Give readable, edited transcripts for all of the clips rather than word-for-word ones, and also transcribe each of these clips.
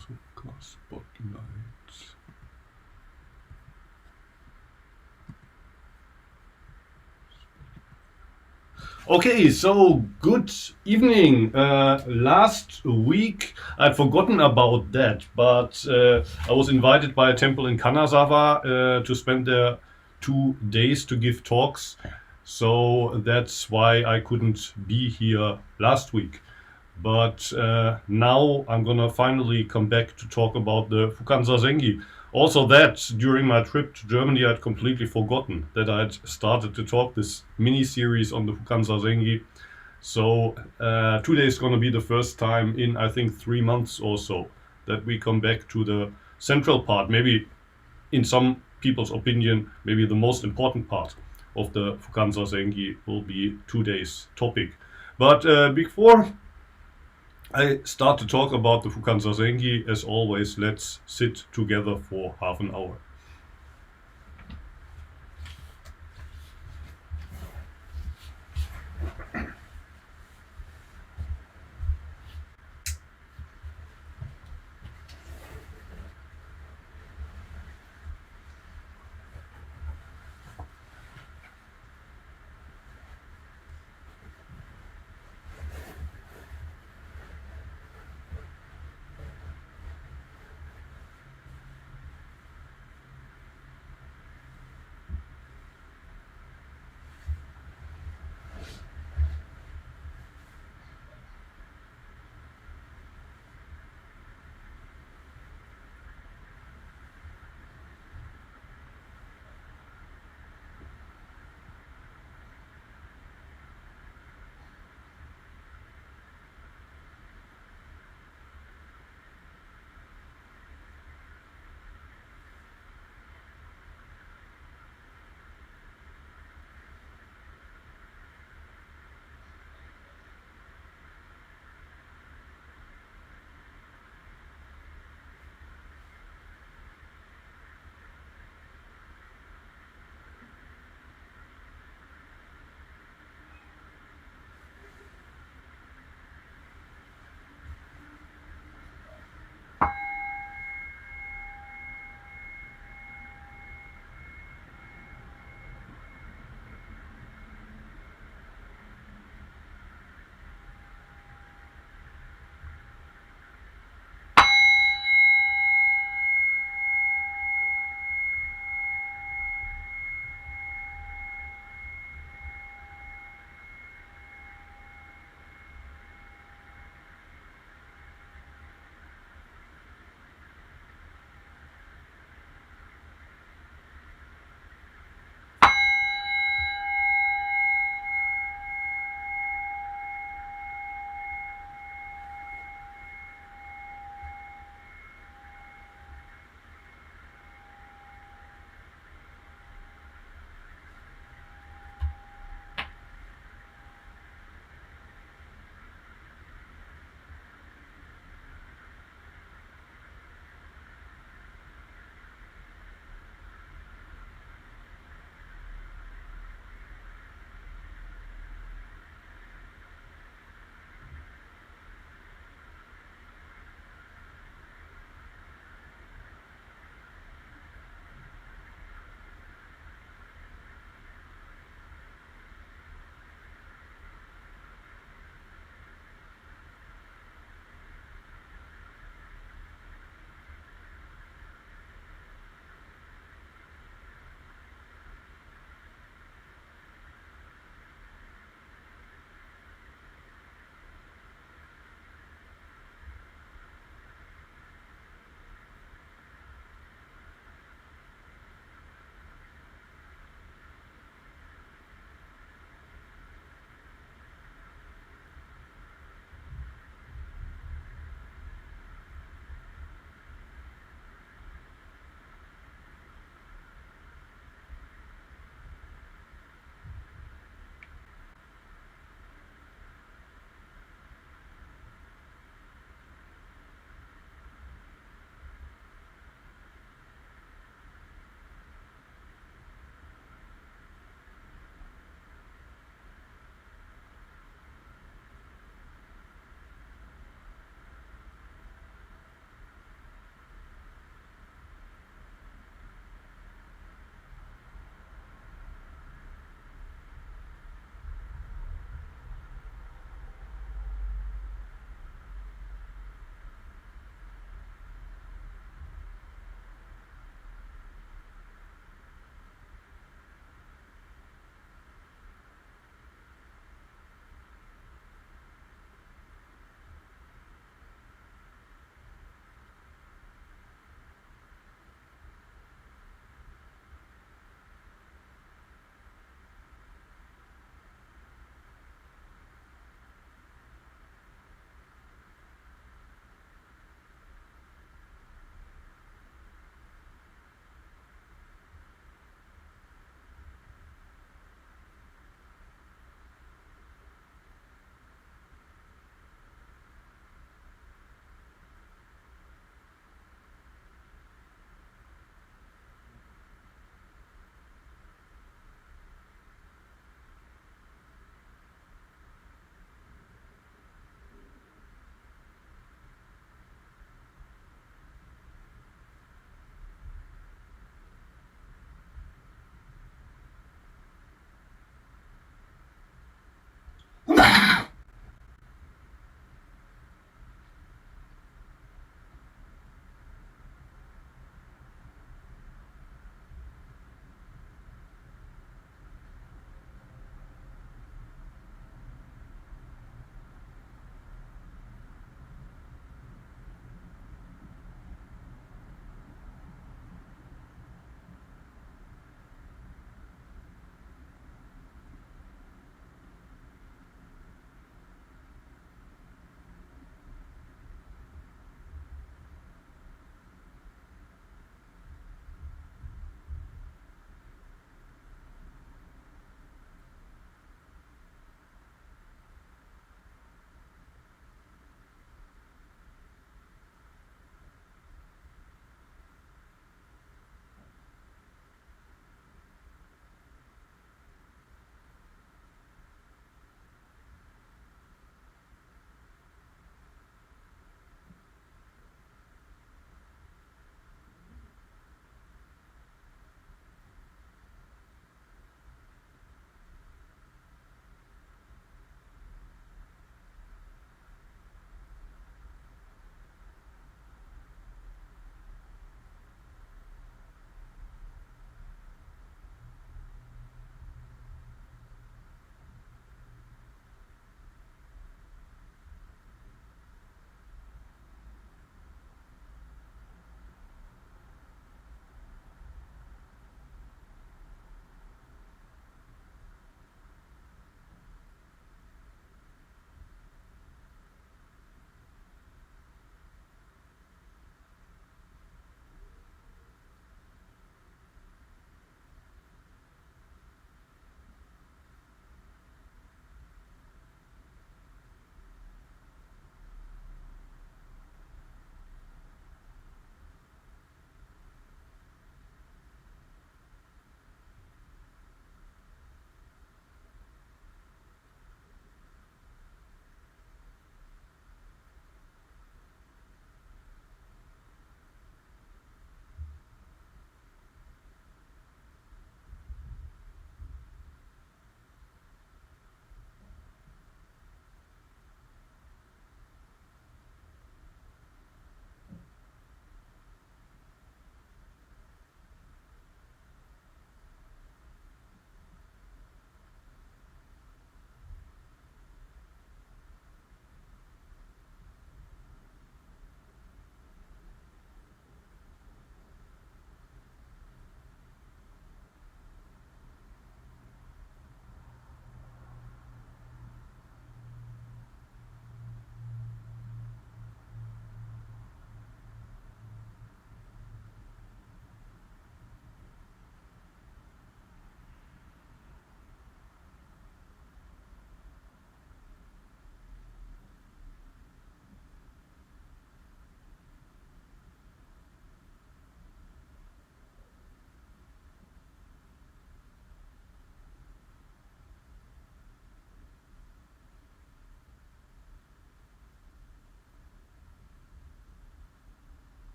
Spotlight. Okay, so good evening. Last week I'd forgotten about that, but I was invited by a temple in Kanazawa to spend there 2 days to give talks. So that's why I couldn't be here last week. But now I'm gonna finally come back to talk about the Fukan Zazengi. Also, that during my trip to Germany, I'd completely forgotten that I'd started to talk this mini series on the Fukan Zazengi. So today is gonna be the first time in I think 3 months or so that we come back to the central part. Maybe in some people's opinion, maybe the most important part of the Fukan Zazengi will be today's topic. But before I start to talk about the Fukan Zazengi, as always, let's sit together for half an hour.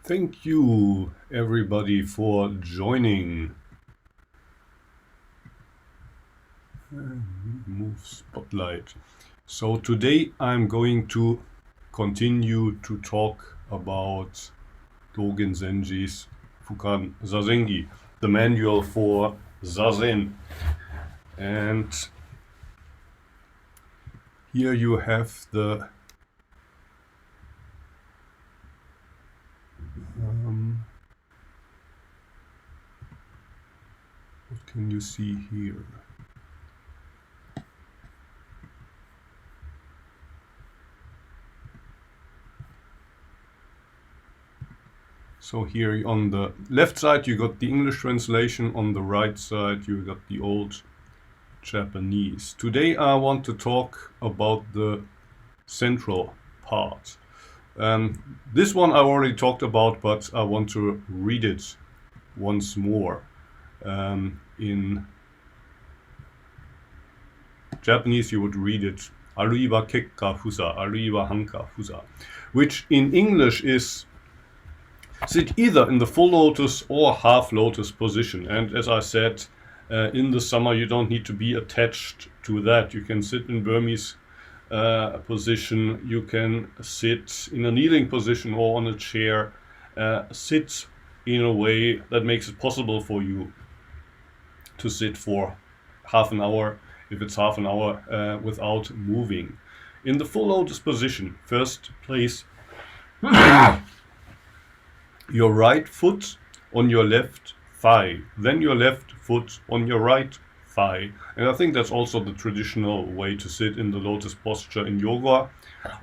Thank you, everybody, for joining. Move spotlight. So today I'm going to continue to talk about Dogen Zenji's Fukan Zazengi, the manual for Zazen. And here you have the what can you see here? So here on the left side you got the English translation, on the right side you got the old Japanese. Today I want to talk about the central part. This one I already talked about, but I want to read it once more. In Japanese you would read it aruiwa kekka fusa, aruiwa hanka fusa, which in English is sit either in the full lotus or half lotus position. And as I said, in the summer you don't need to be attached to that. You can sit in Burmese position, you can sit in a kneeling position or on a chair, sit in a way that makes it possible for you to sit for half an hour, if it's half an hour, without moving. In the full lotus position, first place your right foot on your left thigh, then your left foot on your right thigh. And I think that's also the traditional way to sit in the lotus posture in yoga.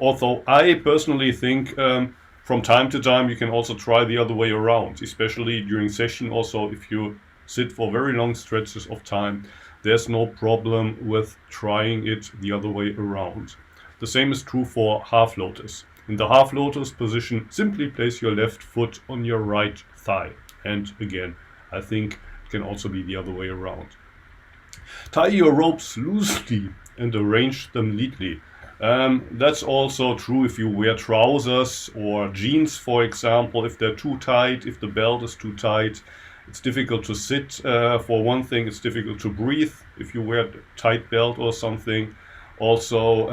Although I personally think from time to time you can also try the other way around, especially during session. Also, if you sit for very long stretches of time, there's no problem with trying it the other way around. The same is true for half lotus. In the half lotus position, simply place your left foot on your right thigh. And again, I think it can also be the other way around. Tie your ropes loosely and arrange them neatly. That's also true if you wear trousers or jeans, for example. If they're too tight, if the belt is too tight, it's difficult to sit. For one thing, it's difficult to breathe if you wear a tight belt or something. Also,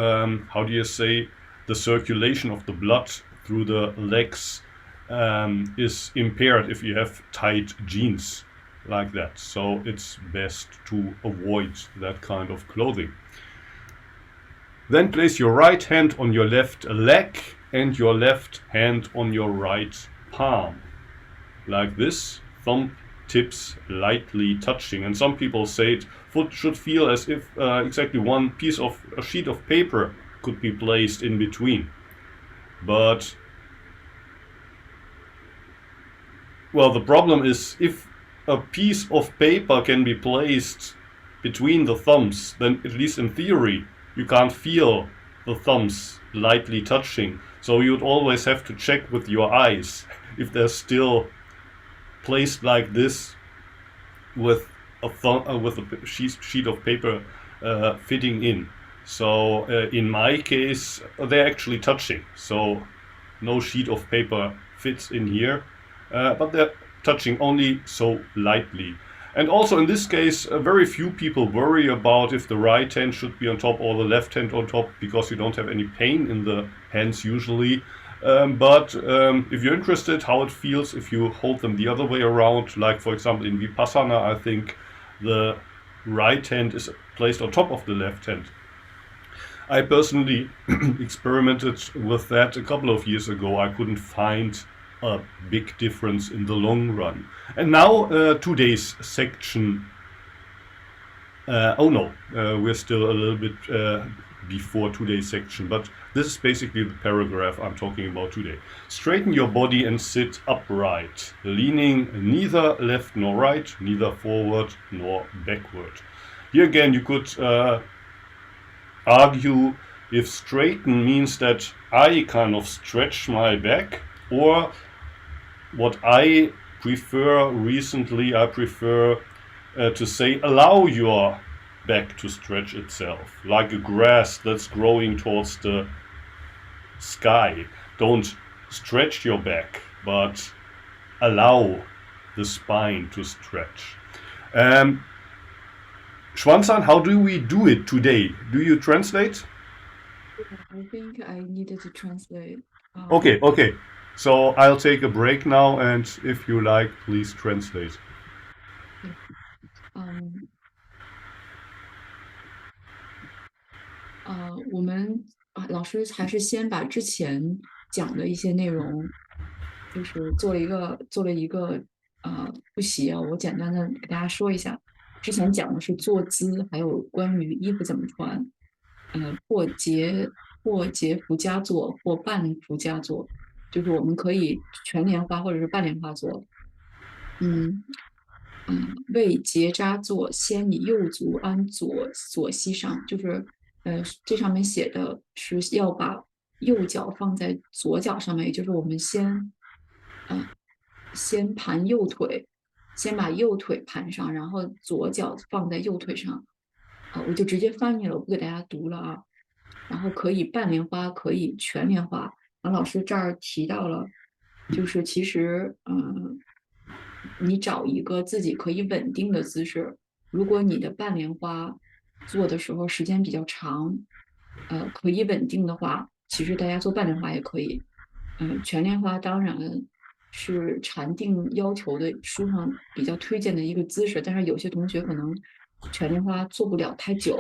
how do you say, the circulation of the blood through the legs is impaired if you have tight jeans like that. So it's best to avoid that kind of clothing. Then place your right hand on your left leg and your left hand on your right palm. Like this, thumb tips lightly touching. And some people say it foot should feel as if exactly one piece of a sheet of paper could be placed in between. But well, the problem is if a piece of paper can be placed between the thumbs, then at least in theory you can't feel the thumbs lightly touching. So you would always have to check with your eyes if they're still placed like this with a sheet of paper fitting in. So in my case, they're actually touching. So no sheet of paper fits in here, but they're touching only so lightly. And also in this case, very few people worry about if the right hand should be on top or the left hand on top, because you don't have any pain in the hands usually. But if you're interested how it feels if you hold them the other way around, like for example in Vipassana, I think the right hand is placed on top of the left hand. I personally experimented with that a couple of years ago. I couldn't find a big difference in the long run. And now today's section. We're still a little bit before today's section, but this is basically the paragraph I'm talking about today. Straighten your body and sit upright, leaning neither left nor right, neither forward nor backward. Here again, you could argue if straighten means that I kind of stretch my back, or what I prefer recently, I prefer to say allow your back to stretch itself, like a grass that's growing towards the sky. Don't stretch your back, but allow the spine to stretch. Schwanzan, how do we do it today? Do you translate? I think I needed to translate. Okay. So I'll take a break now, and if you like, please translate. Okay.嗯我们老师还是先把之前讲的一些内容，就是做了一个复习啊。我简单的给大家说一下，之前讲的是坐姿，还有关于衣服怎么穿，或结服加坐，或半服加坐，就是我们可以全莲花或者是半莲花坐。嗯，为结扎坐，先以右足安左膝上，就是这上面写的是要把右脚放在左脚上面，也就是我们先盘右腿，先把右腿盘上，然后左脚放在右腿上。我就直接翻译了，我不给大家读了啊。然后可以半莲花，可以全莲花。王老师这儿提到了，就是其实，你找一个自己可以稳定的姿势。如果你的半莲花做的时候时间比较长，可以稳定的话，其实大家做半莲花也可以。全莲花当然是禅定要求的书上比较推荐的一个姿势，但是有些同学可能全莲花做不了太久，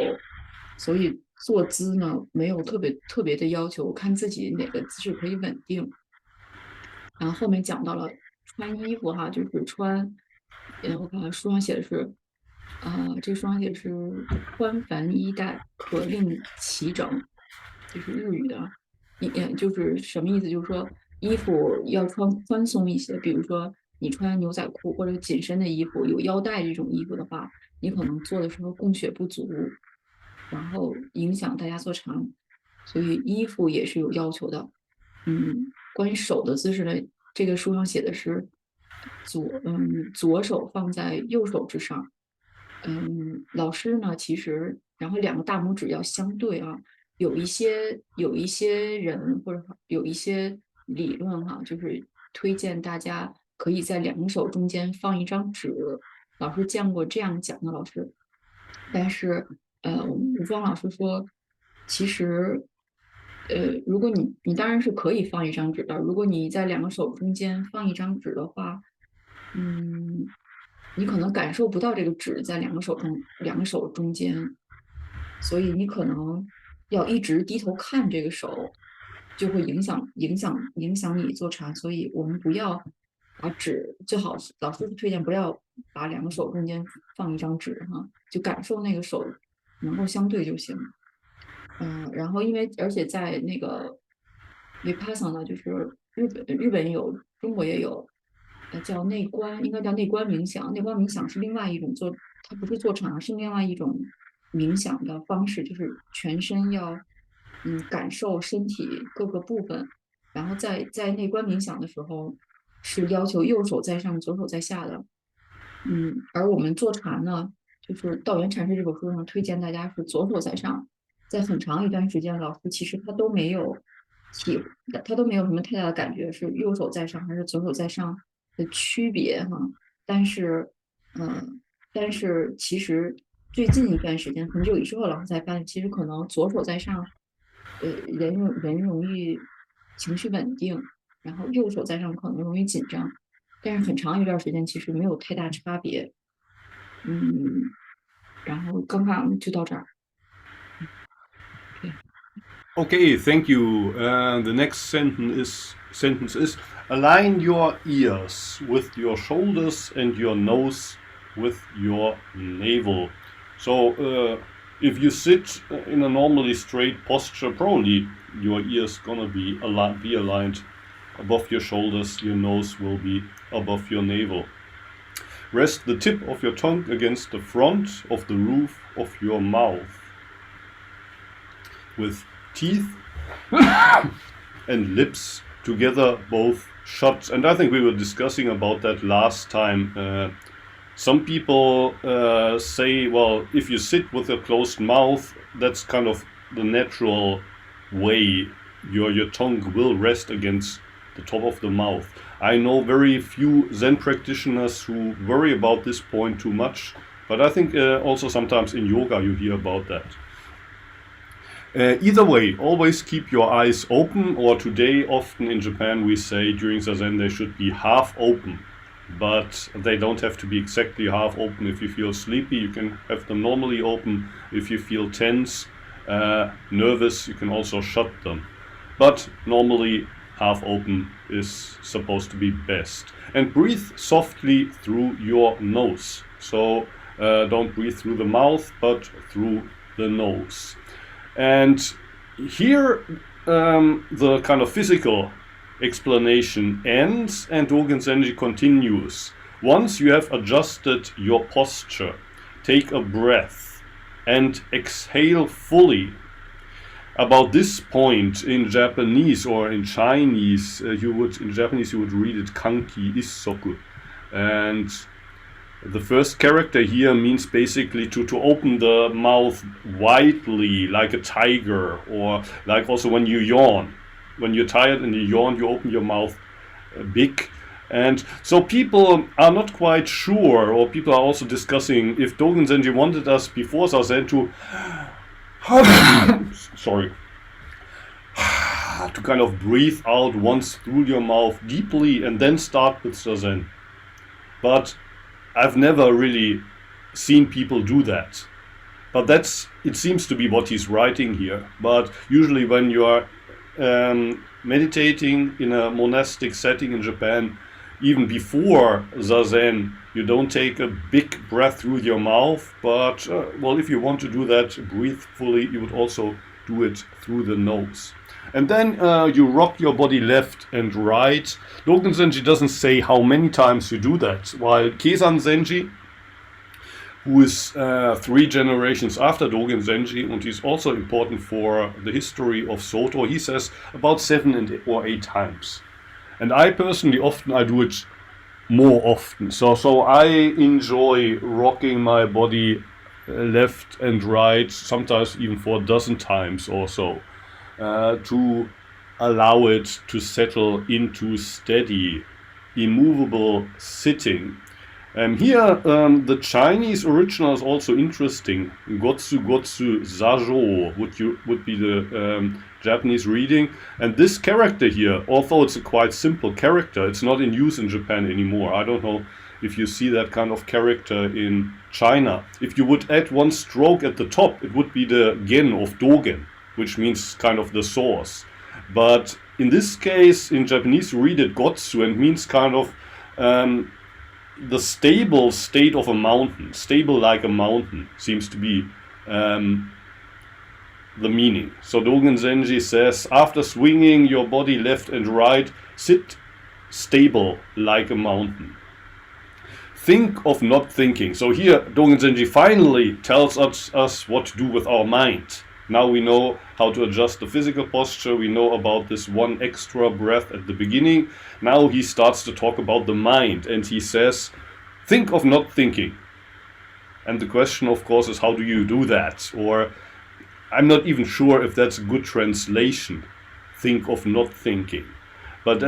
所以坐姿呢没有特别的要求，看自己哪个姿势可以稳定。然后后面讲到了穿衣服哈，就是穿，我看看书上写的是，这书上写的是宽繁衣带，可令齐整，这是日语的啊。就是什么意思？就是说衣服要穿宽松一些，比如说你穿牛仔裤或者紧身的衣服，有腰带这种衣服的话，你可能做的时候供血不足，然后影响大家做长，所以衣服也是有要求的。关于手的姿势呢，这个书上写的是左手放在右手之上。老师呢，其实然后两个大拇指要相对啊。有一些人或者有一些理论哈，就是推荐大家可以在两个手中间放一张纸。老师见过这样讲的老师，但是我们吴庄老师说，其实如果你当然是可以放一张纸的，如果你在两个手中间放一张纸的话，嗯，你可能感受不到这个纸在两个手中间，所以你可能要一直低头看这个手，就会影响你做禅。所以我们不要把纸，最好是老师推荐不要把两个手中间放一张纸哈，就感受那个手能够相对就行。然后而且在那个 Vipassana 就是日本也有，中国也有，叫内观，应该叫内观冥想。内观冥想是另外一种它不是做禅，是另外一种冥想的方式，就是全身要感受身体各个部分，然后在内观冥想的时候是要求右手在上，左手在下的。而我们坐禅呢，就是《道元禅师》这本书上推荐大家是左手在上，在很长一段时间，老师其实体，他都没有什么太大的感觉是右手在上还是左手在上的区别哈。但是，嗯，但是其实最近一段时间，很久之后，老师才发现，其实可能左手在上，人容易情绪稳定，然后右手在上可能容易紧张。但是很长一段时间其实没有太大差别。嗯，然后刚刚就到这儿。对。Okay, thank you. The next sentence is align your ears with your shoulders and your nose with your navel. So, if you sit in a normally straight posture, probably your ears gonna be aligned above your shoulders. Your nose will be above your navel. Rest the tip of your tongue against the front of the roof of your mouth. With teeth and lips together, both shut. And I think we were discussing about that last time. Some people say, well, if you sit with a closed mouth, that's kind of the natural way your tongue will rest against the top of the mouth. I know very few Zen practitioners who worry about this point too much, but I think also sometimes in yoga you hear about that. Either way, always keep your eyes open, or today often in Japan we say during Zazen they should be half open, but they don't have to be exactly half open. If you feel sleepy, you can have them normally open. If you feel tense, nervous, you can also shut them. But normally half open is supposed to be best. And breathe softly through your nose. So don't breathe through the mouth, but through the nose. And here the kind of physical explanation ends and Dogen Zenji continues. Once you have adjusted your posture, take a breath and exhale fully. About this point in Japanese or in Chinese, in Japanese you would read it kanki issoku. And the first character here means basically to open the mouth widely like a tiger, or like also when you yawn. When you're tired and you yawn, you open your mouth big. And so people are not quite sure, or people are also discussing if Dogen Zenji wanted us before Zazen to sorry, to kind of breathe out once through your mouth deeply and then start with Zazen. But I've never really seen people do that. But it seems to be what he's writing here. But usually when you are meditating in a monastic setting in Japan, even before Zazen, you don't take a big breath through your mouth. But, well, if you want to do that, breathe fully, you would also do it through the nose. And then you rock your body left and right. Dogen Zenji doesn't say how many times you do that, while Keizan Zenji, who is 3 generations after Dogen Zenji, and he's also important for the history of Soto, he says about 7 or 8 times. And I personally I do it more often. So I enjoy rocking my body left and right, sometimes even for a dozen times or so. To allow it to settle into steady, immovable sitting. Here, the Chinese original is also interesting. Gotsu Gotsu Zajo would be the Japanese reading. And this character here, although it's a quite simple character, it's not in use in Japan anymore. I don't know if you see that kind of character in China. If you would add one stroke at the top, it would be the Gen of Dogen, which means kind of the source. But in this case, in Japanese, you read it Gotsu, and means kind of the stable state of a mountain. Stable like a mountain seems to be the meaning. So Dogen Zenji says, after swinging your body left and right, sit stable like a mountain. Think of not thinking. So here Dogen Zenji finally tells us what to do with our mind. Now we know how to adjust the physical posture. We know about this one extra breath at the beginning. Now he starts to talk about the mind, and he says, think of not thinking. And the question, of course, is how do you do that? Or I'm not even sure if that's a good translation. Think of not thinking. But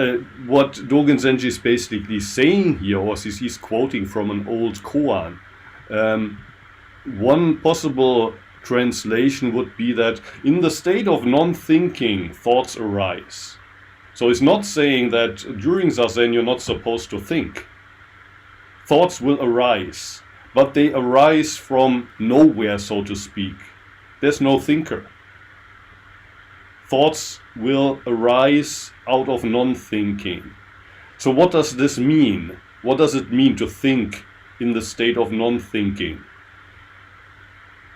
what Dogen Zenji is basically saying here, or he's quoting from an old koan, one possible translation would be that in the state of non-thinking, thoughts arise. So it's not saying that during Zazen you're not supposed to think. Thoughts will arise, but they arise from nowhere, so to speak. There's no thinker. Thoughts will arise out of non-thinking. So what does this mean? What does it mean to think in the state of non-thinking?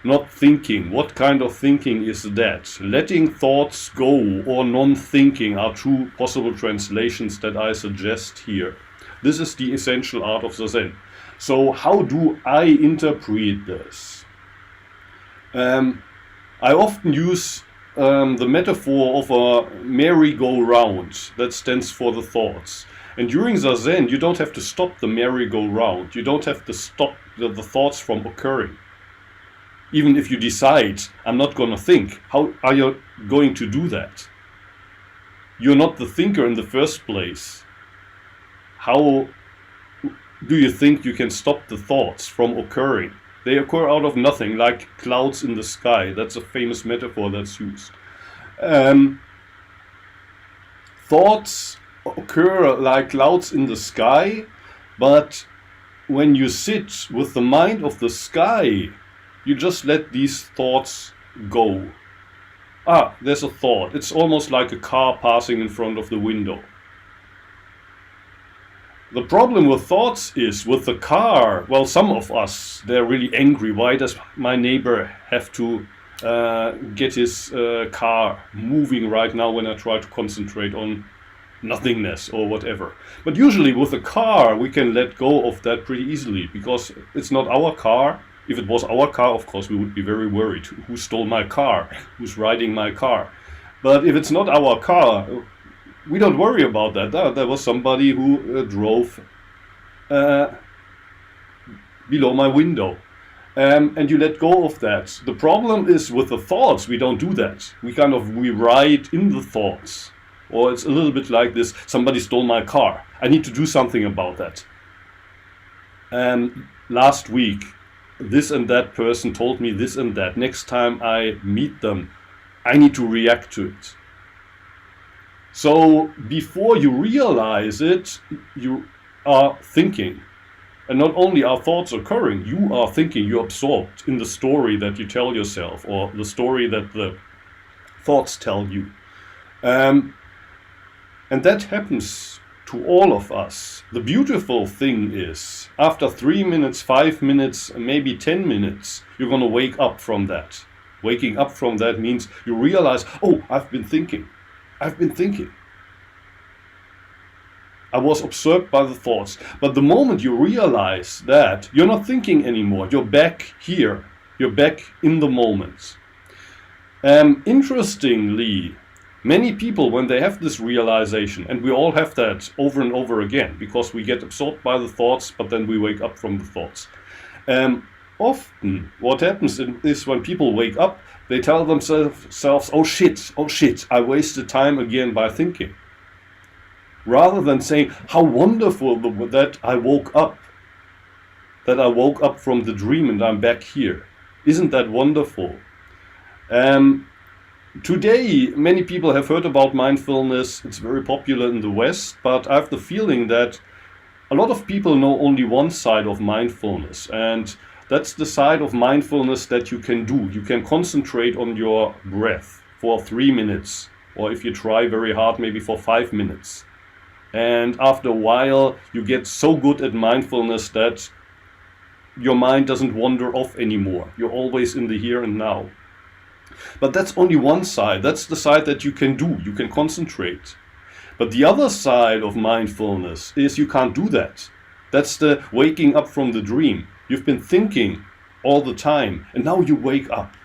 Not thinking. What kind of thinking is that? Letting thoughts go or non-thinking are 2 possible translations that I suggest here. This is the essential art of Zazen. So how do I interpret this? I often use the metaphor of a merry-go-round that stands for the thoughts. And during Zazen, you don't have to stop the merry-go-round. You don't have to stop the thoughts from occurring. Even if you decide, I'm not going to think, how are you going to do that? You're not the thinker in the first place. how do you think you can stop the thoughts from occurring? They occur out of nothing, like clouds in the sky. That's a famous metaphor that's used. Thoughts occur like clouds in the sky, but when you sit with the mind of the sky, you just let these thoughts go. Ah, there's a thought. It's almost like a car passing in front of the window. The problem with thoughts is with the car, well, some of us, they're really angry. Why does my neighbor have to get his car moving right now when I try to concentrate on nothingness or whatever? But usually with a car, we can let go of that pretty easily because it's not our car. If it was our car, of course, we would be very worried. Who stole my car? Who's riding my car? But if it's not our car, we don't worry about that. There was somebody who drove below my window. And you let go of that. The problem is with the thoughts, we don't do that. We ride in the thoughts. Or it's a little bit like this, somebody stole my car. I need to do something about that. Last week, this and that person told me this and that. Next time I meet them, I need to react to it. So before you realize it, you are thinking. And not only are thoughts occurring, you are thinking, you're absorbed in the story that you tell yourself or the story that the thoughts tell you. And that happens to all of us. The beautiful thing is, after 3 minutes, 5 minutes, maybe 10 minutes, you're going to wake up from that. Waking up from that means you realize, oh, I've been thinking. I was absorbed by the thoughts. But the moment you realize that, you're not thinking anymore. You're back here. You're back in the moment. Interestingly, many people, when they have this realization, and we all have that over and over again, because we get absorbed by the thoughts, but then we wake up from the thoughts. Often, what happens is when people wake up, they tell themselves, oh shit, I wasted time again by thinking. Rather than saying, how wonderful that I woke up from the dream and I'm back here. Isn't that wonderful? Today, many people have heard about mindfulness. It's very popular in the West, but I have the feeling that a lot of people know only one side of mindfulness, and that's the side of mindfulness that you can do. You can concentrate on your breath for 3 minutes, or if you try very hard, maybe for 5 minutes. And after a while, you get so good at mindfulness that your mind doesn't wander off anymore. You're always in the here and now. But that's only one side. That's the side that you can do. You can concentrate. But the other side of mindfulness is you can't do that. That's the waking up from the dream. You've been thinking all the time, and now you wake up.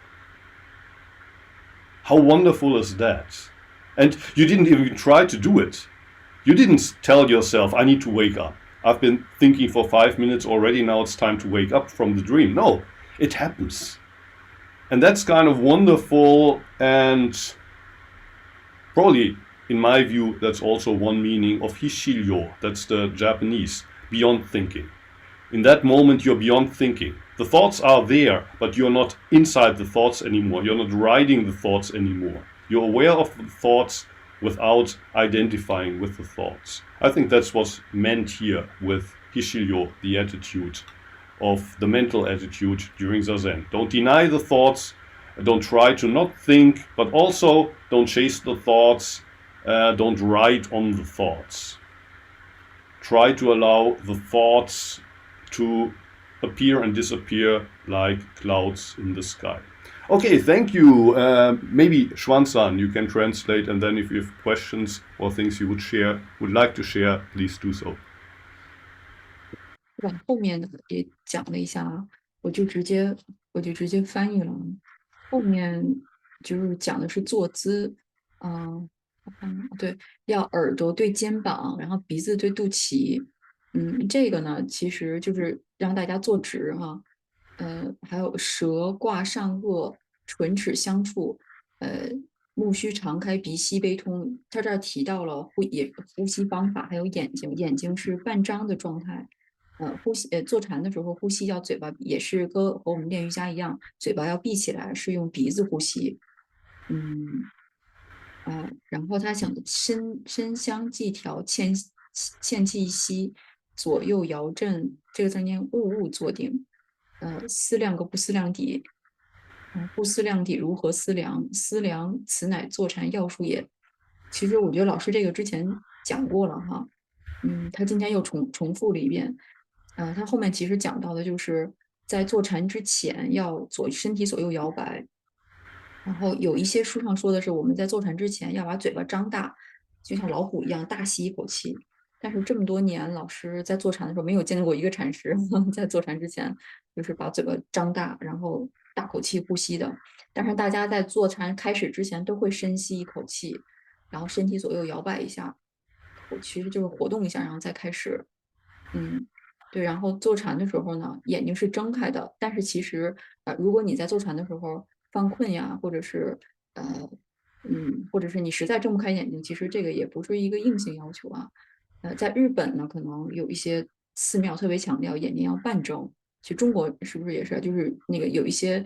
How wonderful is that? And you didn't even try to do it. You didn't tell yourself, I need to wake up. I've been thinking for 5 minutes already, now it's time to wake up from the dream. No, it happens. And that's kind of wonderful, and probably, in my view, that's also one meaning of hishiryo. That's the Japanese, beyond thinking. In that moment, you're beyond thinking. The thoughts are there, but you're not inside the thoughts anymore. You're not riding the thoughts anymore. You're aware of the thoughts without identifying with the thoughts. I think that's what's meant here with hishiryo, the attitude of the mental attitude during Zazen. Don't deny the thoughts, don't try to not think, but also don't chase the thoughts, don't ride on the thoughts. Try to allow the thoughts to appear and disappear like clouds in the sky. Okay, thank you. Maybe Schwanzan, you can translate, and then if you have questions or things you would like to share, please do so. 后面也讲了一下啊，我就直接翻译了。后面就是讲的是坐姿，对，要耳朵对肩膀，然后鼻子对肚脐。这个呢，其实就是让大家坐直哈。还有舌挂上颚，唇齿相触。目须常开，鼻息悲通。他这儿提到了呼吸方法，还有眼睛，眼睛是半张的状态。坐禅的时候呼吸要嘴巴也是和我们练瑜伽一样，嘴巴要闭起来，是用鼻子呼吸。然后他想身香气调，欠气息，左右摇震，这个字念物坐定。思量个不思量底，不思量底如何思量？思量此乃坐禅要术也。其实我觉得老师这个之前讲过了哈，他今天又重复了一遍。他后面其实讲到的就是在坐禅之前要身体左右摇摆，然后有一些书上说的是我们在坐禅之前要把嘴巴张大，就像老虎一样大吸一口气。但是这么多年，老师在坐禅的时候没有见过一个禅师在坐禅之前就是把嘴巴张大，然后大口气呼吸的。但是大家在坐禅开始之前都会深吸一口气，然后身体左右摇摆一下，其实就是活动一下，然后再开始。嗯，对。然后坐禅的时候呢，眼睛是睁开的，但是其实如果你在坐禅的时候犯困呀，呃或者是你实在睁不开眼睛，其实这个也不是一个硬性要求啊。在日本呢，可能有一些寺庙特别强调眼睛要半睁。其实中国是不是也是？就是那个有一些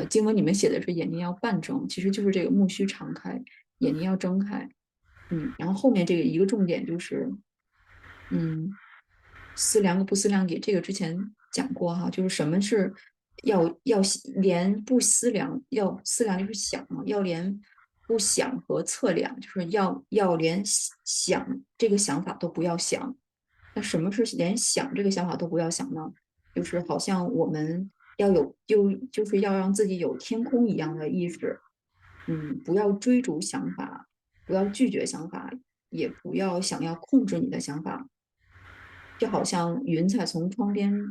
经文里面写的是眼睛要半睁，其实就是这个目须常开，眼睛要睁开。然后后面这个一个重点就是，嗯，思量个不思量也，这个之前讲过哈，就是什么是要连不思量，要思量就是想嘛，要连不想和测量，就是要连想这个想法都不要想。那什么是连想这个想法都不要想呢？就是好像我们要有就是要让自己有天空一样的意识。不要追逐想法，不要拒绝想法，也不要想要控制你的想法。就好像云彩从窗边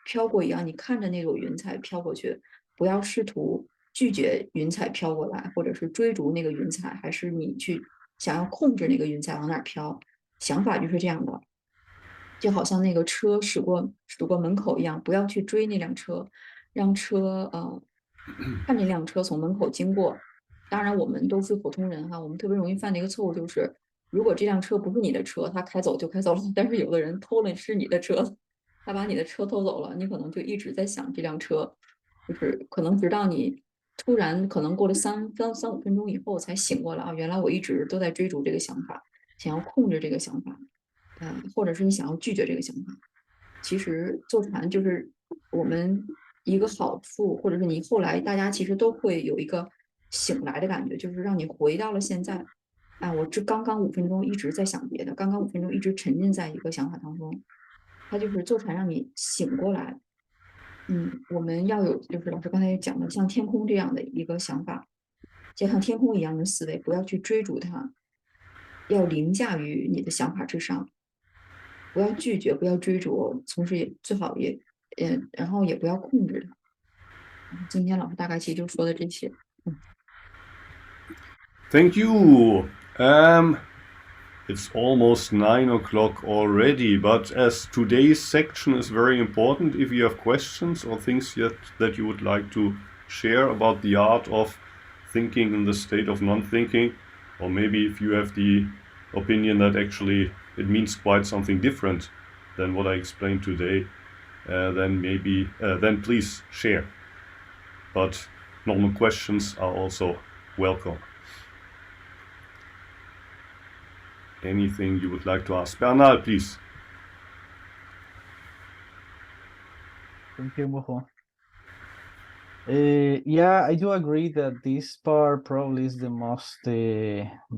飘过一样，你看着那朵云彩飘过去，不要试图拒绝云彩飘过来，或者是追逐那个云彩，还是你去想要控制那个云彩往哪儿飘。想法就是这样的，就好像那个车驶过门口一样，不要去追那辆车，让车看那辆车从门口经过。当然，我们都是普通人哈，我们特别容易犯的一个错误就是，如果这辆车不是你的车，他开走就开走了。但是有的人偷了是你的车，他把你的车偷走了，你可能就一直在想这辆车，就是可能直到你突然可能过了三五分钟以后才醒过来啊，原来我一直都在追逐这个想法，想要控制这个想法。或者是你想要拒绝这个想法。其实坐禅就是我们一个好处，或者是你后来大家其实都会有一个醒来的感觉，就是让你回到了现在。我这刚刚五分钟一直在想别的，刚刚五分钟一直沉浸在一个想法当中。它就是坐禅让你醒过来。我们要有就是老师刚才也讲的，像天空这样的一个想法，就像天空一样的思维，不要去追逐它，要凌驾于你的想法之上。不要拒绝，不要追逐，同时也最好也，然后也不要控制它。今天老师大概其实就说的这些。Thank you. It's almost 9 o'clock already, but as today's section is very important, if you have questions or things that you would like to share about the art of thinking in the state of non-thinking, or maybe if you have the opinion that actually it means quite something different than what I explained today, then please share. But normal questions are also welcome. Anything you would like to ask? Bernal, please. Thank you, Mojo. Yeah, I do agree that this part probably is the most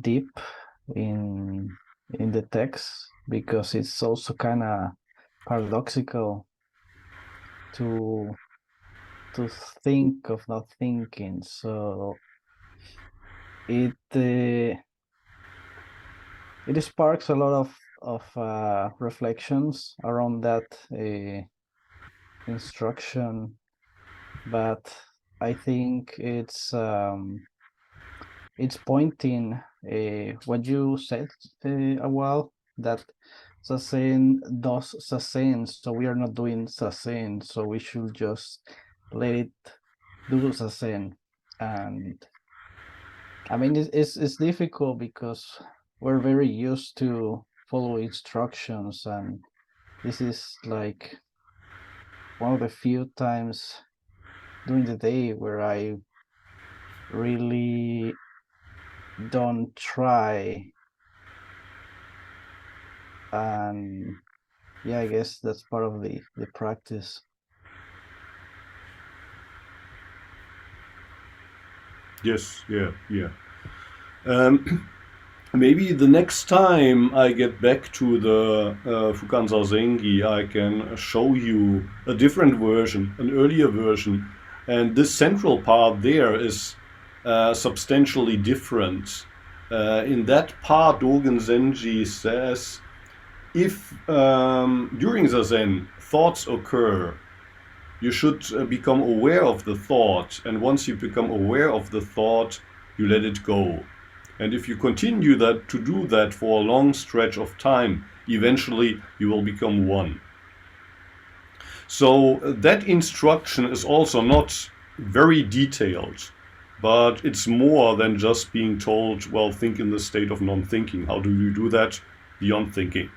deep in the text because it's also kind of paradoxical to think of not thinking. So it sparks a lot of reflections around that instruction, but I think it's pointing what you said a while, that Zazen does Zazen, so we are not doing Zazen, so we should just let it do Zazen. And I mean, it's difficult because we're very used to follow instructions, and this is like one of the few times during the day where I really don't try. And yeah, I guess that's part of the practice. Yes, yeah, yeah. Maybe the next time I get back to the Fukan Zazengi, I can show you a different version, an earlier version. And this central part there is substantially different. In that part, Dogen Zenji says, if during Zazen thoughts occur, you should become aware of the thought. And once you become aware of the thought, you let it go. And if you continue to do that for a long stretch of time, eventually you will become one. So that instruction is also not very detailed, but it's more than just being told, well, think in the state of non-thinking. How do you do that? Beyond thinking.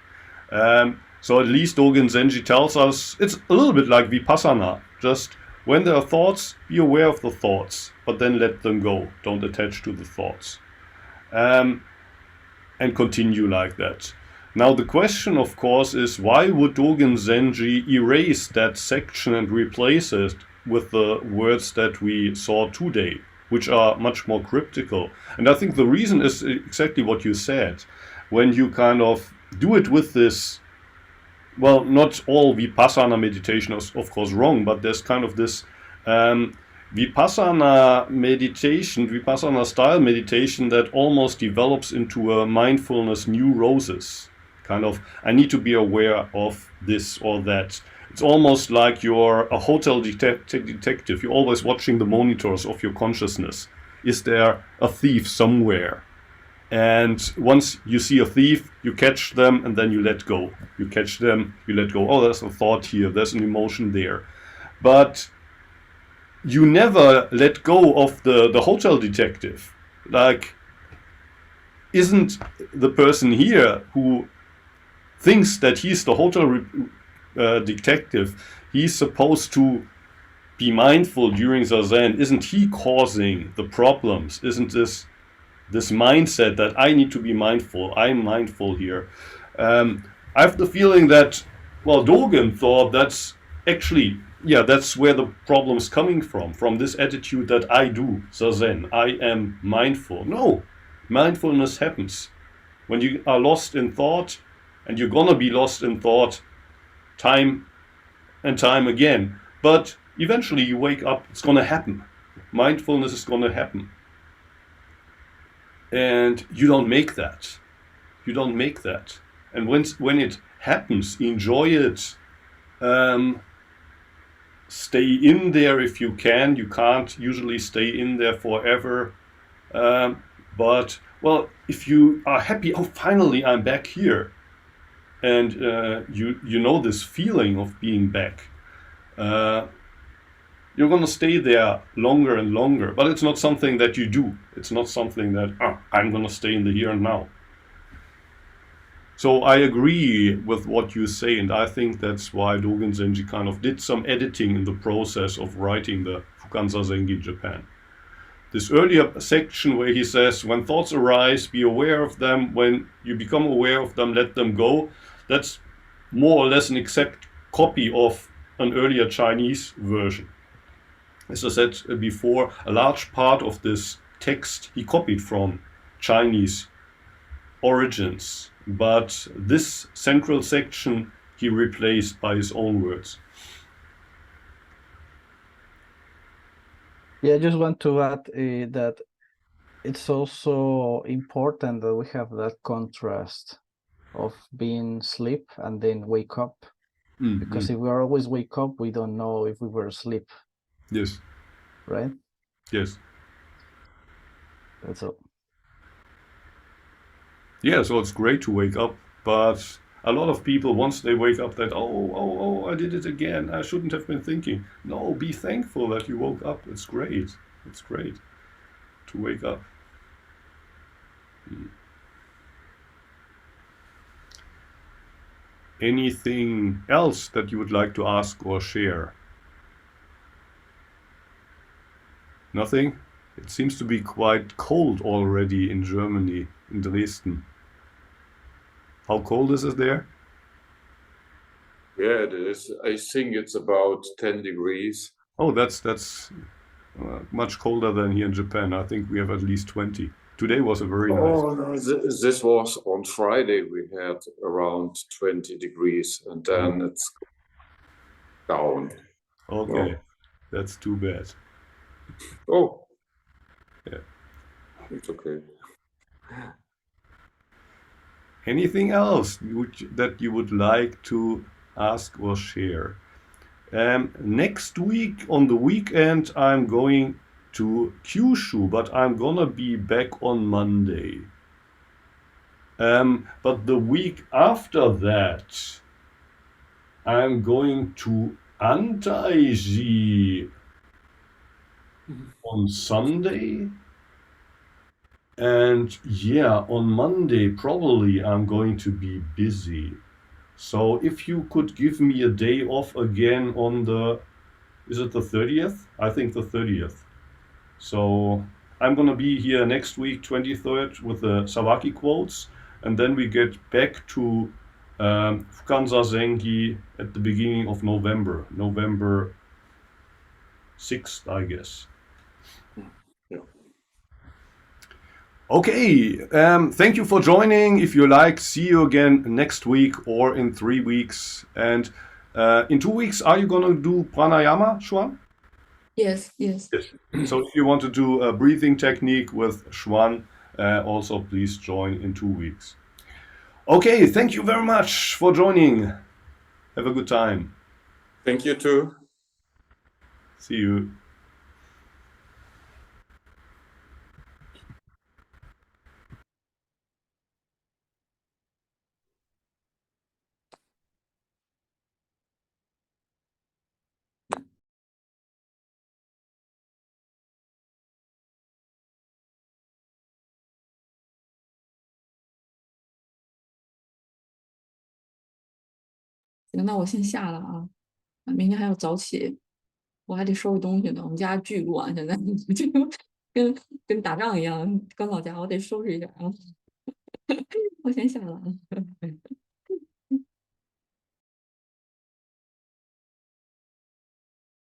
So at least Dogen Zenji tells us it's a little bit like Vipassana. Just when there are thoughts, be aware of the thoughts, but then let them go. Don't attach to the thoughts. And continue like that. Now the question, of course, is why would Dogen Zenji erase that section and replace it with the words that we saw today, which are much more cryptical? And I think the reason is exactly what you said. When you kind of do it with this, well, not all Vipassana meditation is of course wrong, but there's kind of this Vipassana meditation, Vipassana style meditation that almost develops into a mindfulness neurosis. Kind of, I need to be aware of this or that. It's almost like you're a hotel detective. You're always watching the monitors of your consciousness. Is there a thief somewhere? And once you see a thief, you catch them and then you let go. You catch them, you let go. Oh, there's a thought here, there's an emotion there. But you never let go of the hotel detective. Like, isn't the person here who thinks that he's the hotel detective, he's supposed to be mindful during Zazen? Isn't he causing the problems? Isn't this mindset that I need to be mindful, I'm mindful here? I have the feeling that, well, Dogen thought that's actually, yeah, that's where the problem is coming from this attitude that I do Zazen, I am mindful. No, mindfulness happens when you are lost in thought, and you're gonna be lost in thought time and time again. But eventually you wake up, it's gonna happen. Mindfulness is gonna happen. And you don't make that. You don't make that. And when it happens, enjoy it. Stay in there if you can. You can't usually stay in there forever. But, well, if you are happy, oh, finally I'm back here. And you know this feeling of being back. You're going to stay there longer and longer, but it's not something that you do. It's not something that, I'm going to stay in the here and now. So I agree with what you say, and I think that's why Dogen Zenji kind of did some editing in the process of writing the Fukan Zazengi Japan. This earlier section where he says, when thoughts arise, be aware of them. When you become aware of them, let them go. That's more or less an exact copy of an earlier Chinese version. As I said before, a large part of this text he copied from Chinese origins, but this central section he replaced by his own words. Yeah, I just want to add that it's also important that we have that contrast of being asleep and then wake up. Because if we are always wake up, we don't know if we were asleep. Yes. Right? Yes. That's all. Yeah, so it's great to wake up, but a lot of people, once they wake up, that, oh, I did it again. I shouldn't have been thinking. No, be thankful that you woke up. It's great. It's great to wake up. Anything else that you would like to ask or share? Nothing? It seems to be quite cold already in Germany, in Dresden. How cold is it there? Yeah, it is. I think it's about 10 degrees. Oh, that's much colder than here in Japan. I think we have at least 20. Today was a very nice. Oh, no, this was on Friday. We had around 20 degrees, and then it's down. Okay, Oh. that's too bad. Oh, Yeah. it's okay. Anything else that you would like to ask or share? Next week on the weekend, I'm going to Kyushu, but I'm gonna be back on Monday. But the week after that, I'm going to Antaiji on Sunday. And yeah, on Monday, probably I'm going to be busy. So if you could give me a day off again on is it the 30th? I think the 30th. So I'm gonna be here next week, 23rd, with the Sawaki quotes, and then we get back to Fukanza Zengi at the beginning of November, November 6th, I guess. Yeah. Okay, thank you for joining. If you like, see you again next week or in 3 weeks. And in 2 weeks, are you gonna do pranayama, Xuan? Yes. Yes. So if you want to do a breathing technique with Xuan, also please join in 2 weeks. Okay, thank you very much for joining. Have a good time. Thank you too. See you.行，那我先下了啊，明天还要早起，我还得收拾东西呢。我们家巨乱，现在就跟打仗一样，跟老家我得收拾一下啊。我先下了啊。